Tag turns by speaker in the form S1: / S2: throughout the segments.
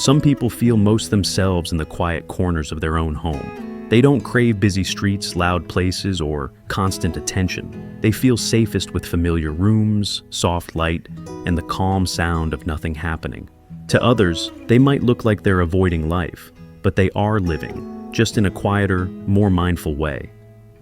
S1: Some people feel most themselves in the quiet corners of their own home. They don't crave busy streets, loud places, or constant attention. They feel safest with familiar rooms, soft light, and the calm sound of nothing happening. To others, they might look like they're avoiding life, but they are living, just in a quieter, more mindful way.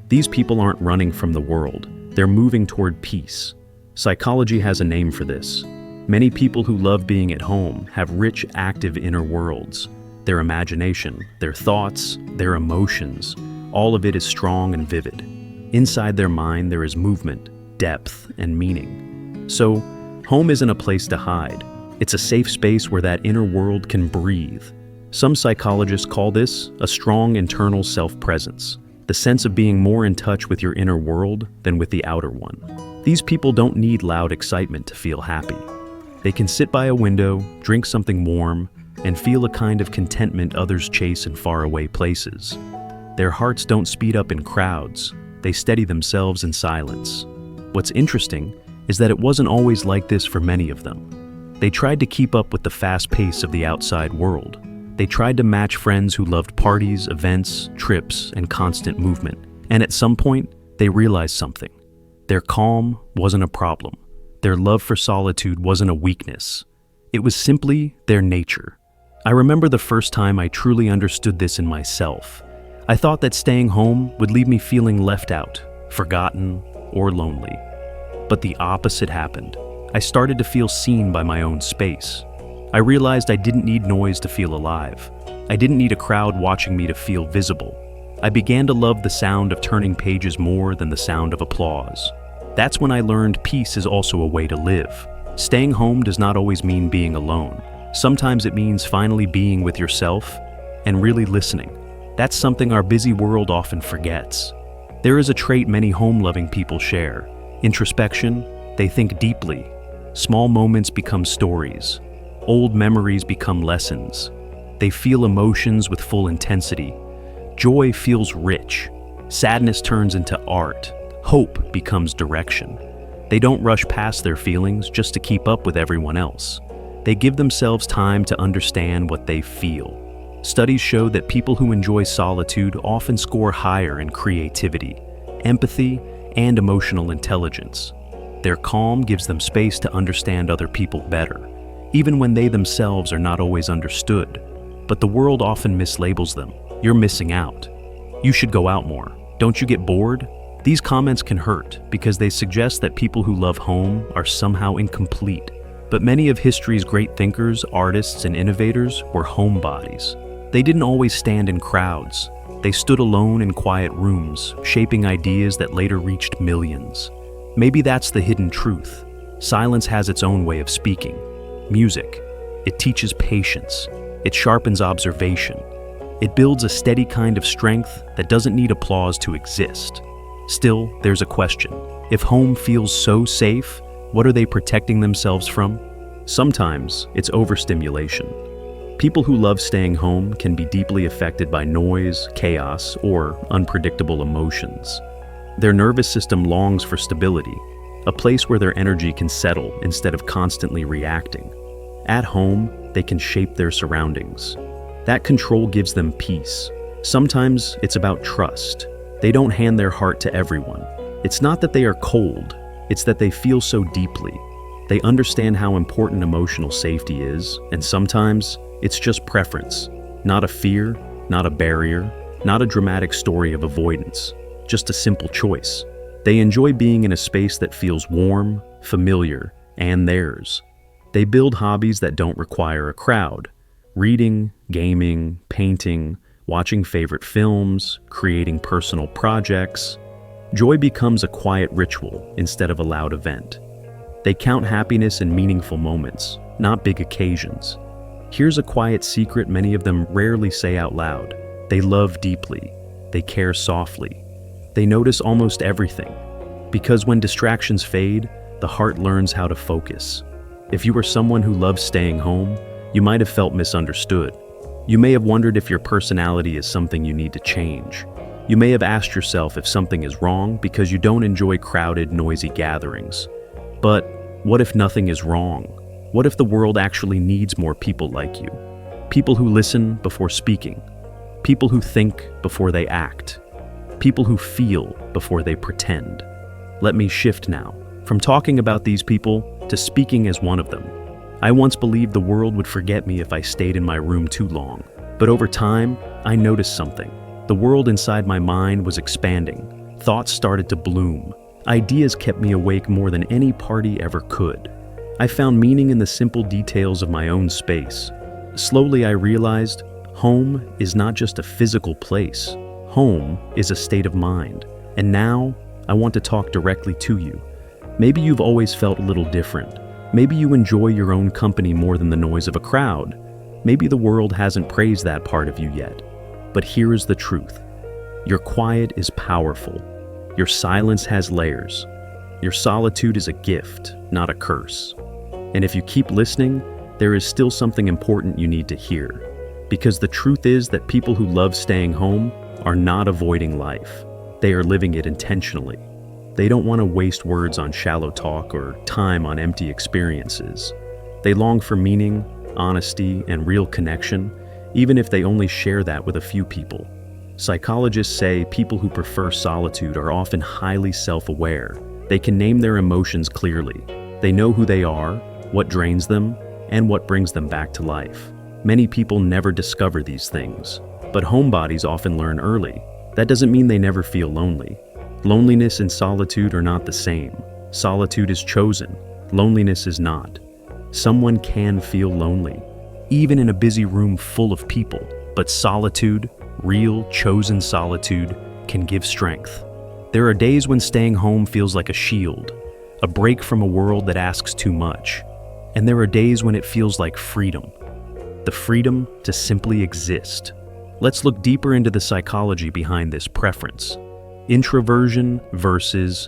S1: These people aren't running from the world. They're moving toward peace. Psychology has a name for this. Many people who love being at home have rich, active inner worlds. Their imagination, their thoughts, their emotions, all of it is strong and vivid. Inside their mind, there is movement, depth, and meaning. So, home isn't a place to hide. It's a safe space where that inner world can breathe. Some psychologists call this a strong internal self-presence, the sense of being more in touch with your inner world than with the outer one. These people don't need loud excitement to feel happy. They can sit by a window, drink something warm, and feel a kind of contentment others chase in faraway places. Their hearts don't speed up in crowds. They steady themselves in silence. What's interesting is that it wasn't always like this for many of them. They tried to keep up with the fast pace of the outside world. They tried to match friends who loved parties, events, trips, and constant movement. And at some point, they realized something. Their calm wasn't a problem. Their love for solitude wasn't a weakness. It was simply their nature. I remember the first time I truly understood this in myself. I thought that staying home would leave me feeling left out, forgotten, or lonely. But the opposite happened. I started to feel seen by my own space. I realized I didn't need noise to feel alive. I didn't need a crowd watching me to feel visible. I began to love the sound of turning pages more than the sound of applause. That's when I learned peace is also a way to live. Staying home does not always mean being alone. Sometimes it means finally being with yourself and really listening. That's something our busy world often forgets. There is a trait many home-loving people share. Introspection. They think deeply. Small moments become stories. Old memories become lessons. They feel emotions with full intensity. Joy feels rich. Sadness turns into art. Hope becomes direction. They don't rush past their feelings just to keep up with everyone else. They give themselves time to understand what they feel. Studies show that people who enjoy solitude often score higher in creativity, empathy, and emotional intelligence. Their calm gives them space to understand other people better, even when they themselves are not always understood. But the world often mislabels them. You're missing out. You should go out more. Don't you get bored? These comments can hurt because they suggest that people who love home are somehow incomplete. But many of history's great thinkers, artists, and innovators were homebodies. They didn't always stand in crowds. They stood alone in quiet rooms, shaping ideas that later reached millions. Maybe that's the hidden truth. Silence has its own way of speaking. Music. It teaches patience. It sharpens observation. It builds a steady kind of strength that doesn't need applause to exist. Still, there's a question. If home feels so safe, what are they protecting themselves from? Sometimes it's overstimulation. People who love staying home can be deeply affected by noise, chaos, or unpredictable emotions. Their nervous system longs for stability, a place where their energy can settle instead of constantly reacting. At home, they can shape their surroundings. That control gives them peace. Sometimes it's about trust. They don't hand their heart to everyone. It's not that they are cold, it's that they feel so deeply. They understand how important emotional safety is, and sometimes it's just preference. Not a fear, not a barrier, not a dramatic story of avoidance. Just a simple choice. They enjoy being in a space that feels warm, familiar, and theirs. They build hobbies that don't require a crowd. Reading, gaming, painting, watching favorite films, creating personal projects. Joy becomes a quiet ritual instead of a loud event. They count happiness in meaningful moments, not big occasions. Here's a quiet secret many of them rarely say out loud. They love deeply. They care softly. They notice almost everything. Because when distractions fade, the heart learns how to focus. If you are someone who loves staying home, you might have felt misunderstood. You may have wondered if your personality is something you need to change. You may have asked yourself if something is wrong because you don't enjoy crowded, noisy gatherings. But what if nothing is wrong? What if the world actually needs more people like you? People who listen before speaking. People who think before they act. People who feel before they pretend. Let me shift now, from talking about these people to speaking as one of them. I once believed the world would forget me if I stayed in my room too long. But over time, I noticed something. The world inside my mind was expanding. Thoughts started to bloom. Ideas kept me awake more than any party ever could. I found meaning in the simple details of my own space. Slowly I realized, home is not just a physical place. Home is a state of mind. And now, I want to talk directly to you. Maybe you've always felt a little different. Maybe you enjoy your own company more than the noise of a crowd. Maybe the world hasn't praised that part of you yet. But here is the truth. Your quiet is powerful. Your silence has layers. Your solitude is a gift, not a curse. And if you keep listening, there is still something important you need to hear. Because the truth is that people who love staying home are not avoiding life. They are living it intentionally. They don't want to waste words on shallow talk or time on empty experiences. They long for meaning, honesty, and real connection, even if they only share that with a few people. Psychologists say people who prefer solitude are often highly self-aware. They can name their emotions clearly. They know who they are, what drains them, and what brings them back to life. Many people never discover these things, but homebodies often learn early. That doesn't mean they never feel lonely. Loneliness and solitude are not the same. Solitude is chosen. Loneliness is not. Someone can feel lonely, even in a busy room full of people, but solitude, real, chosen solitude, can give strength. There are days when staying home feels like a shield, a break from a world that asks too much. And there are days when it feels like freedom, the freedom to simply exist. Let's look deeper into the psychology behind this preference. Introversion versus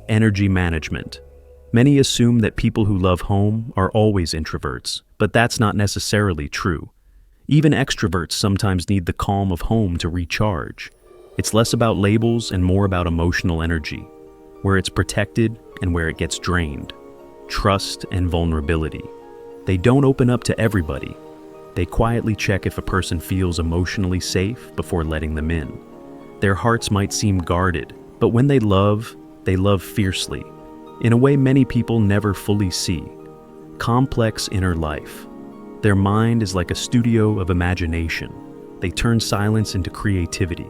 S1: energy management. Many assume that people who love home are always introverts, but that's not necessarily true. Even extroverts sometimes need the calm of home to recharge. It's less about labels and more about emotional energy, where it's protected and where it gets drained. Trust and vulnerability. They don't open up to everybody. They quietly check if a person feels emotionally safe before letting them in. Their hearts might seem guarded, but when they love fiercely, in a way many people never fully see. Complex inner life. Their mind is like a studio of imagination. They turn silence into creativity.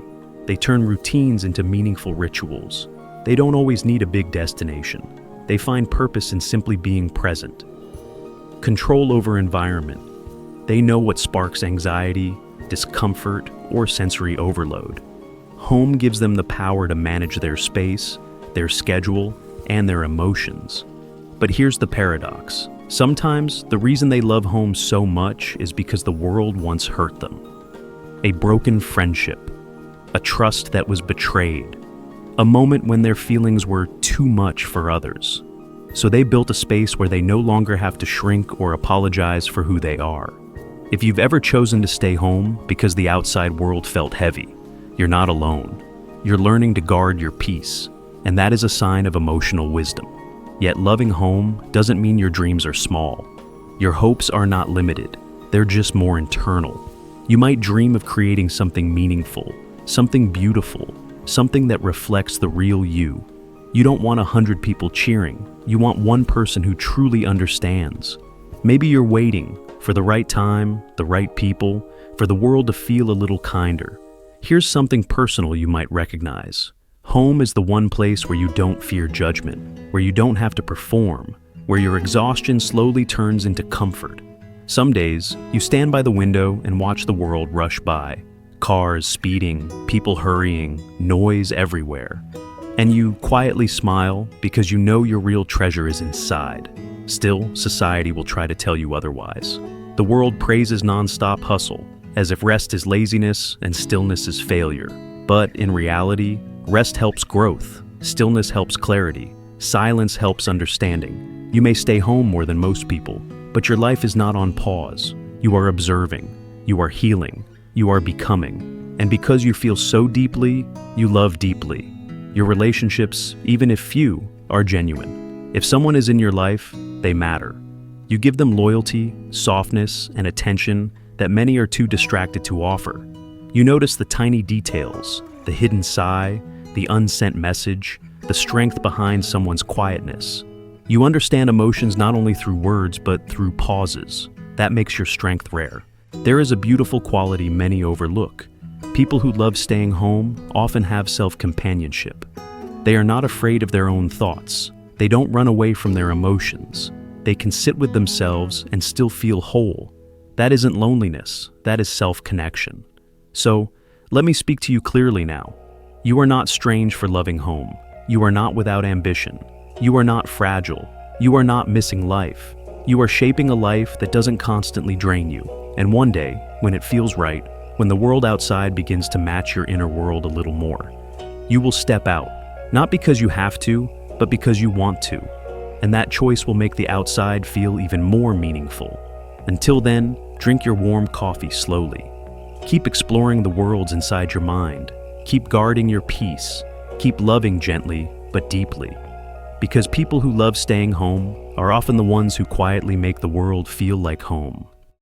S1: They turn routines into meaningful rituals. They don't always need a big destination. They find purpose in simply being present. Control over environment. They know what sparks anxiety, discomfort, or sensory overload. Home gives them the power to manage their space, their schedule, and their emotions. But here's the paradox. Sometimes the reason they love home so much is because the world once hurt them. A broken friendship, a trust that was betrayed, a moment when their feelings were too much for others. So they built a space where they no longer have to shrink or apologize for who they are. If you've ever chosen to stay home because the outside world felt heavy, you're not alone. You're learning to guard your peace, and that is a sign of emotional wisdom. Yet loving home doesn't mean your dreams are small. Your hopes are not limited, they're just more internal. You might dream of creating something meaningful, something beautiful, something that reflects the real you. You don't want 100 people cheering, you want one person who truly understands. Maybe you're waiting for the right time, the right people, for the world to feel a little kinder. Here's something personal you might recognize. Home is the one place where you don't fear judgment, where you don't have to perform, where your exhaustion slowly turns into comfort. Some days, you stand by the window and watch the world rush by. Cars speeding, people hurrying, noise everywhere. And you quietly smile because you know your real treasure is inside. Still, society will try to tell you otherwise. The world praises non-stop hustle, as if rest is laziness and stillness is failure. But in reality, rest helps growth, stillness helps clarity, silence helps understanding. You may stay home more than most people, but your life is not on pause. You are observing, you are healing, you are becoming. And because you feel so deeply, you love deeply. Your relationships, even if few, are genuine. If someone is in your life, they matter. You give them loyalty, softness, and attention that many are too distracted to offer. You notice the tiny details, the hidden sigh, the unsent message, the strength behind someone's quietness. You understand emotions not only through words but through pauses. That makes your strength rare. There is a beautiful quality many overlook. People who love staying home often have self-companionship. They are not afraid of their own thoughts. They don't run away from their emotions. They can sit with themselves and still feel whole. That isn't loneliness, that is self-connection. So, let me speak to you clearly now. You are not strange for loving home. You are not without ambition. You are not fragile. You are not missing life. You are shaping a life that doesn't constantly drain you. And one day, when it feels right, when the world outside begins to match your inner world a little more, you will step out, not because you have to, but because you want to. And that choice will make the outside feel even more meaningful. Until then, drink your warm coffee slowly. Keep exploring the worlds inside your mind. Keep guarding your peace. Keep loving gently, but deeply. Because people who love staying home are often the ones who quietly make the world feel like home.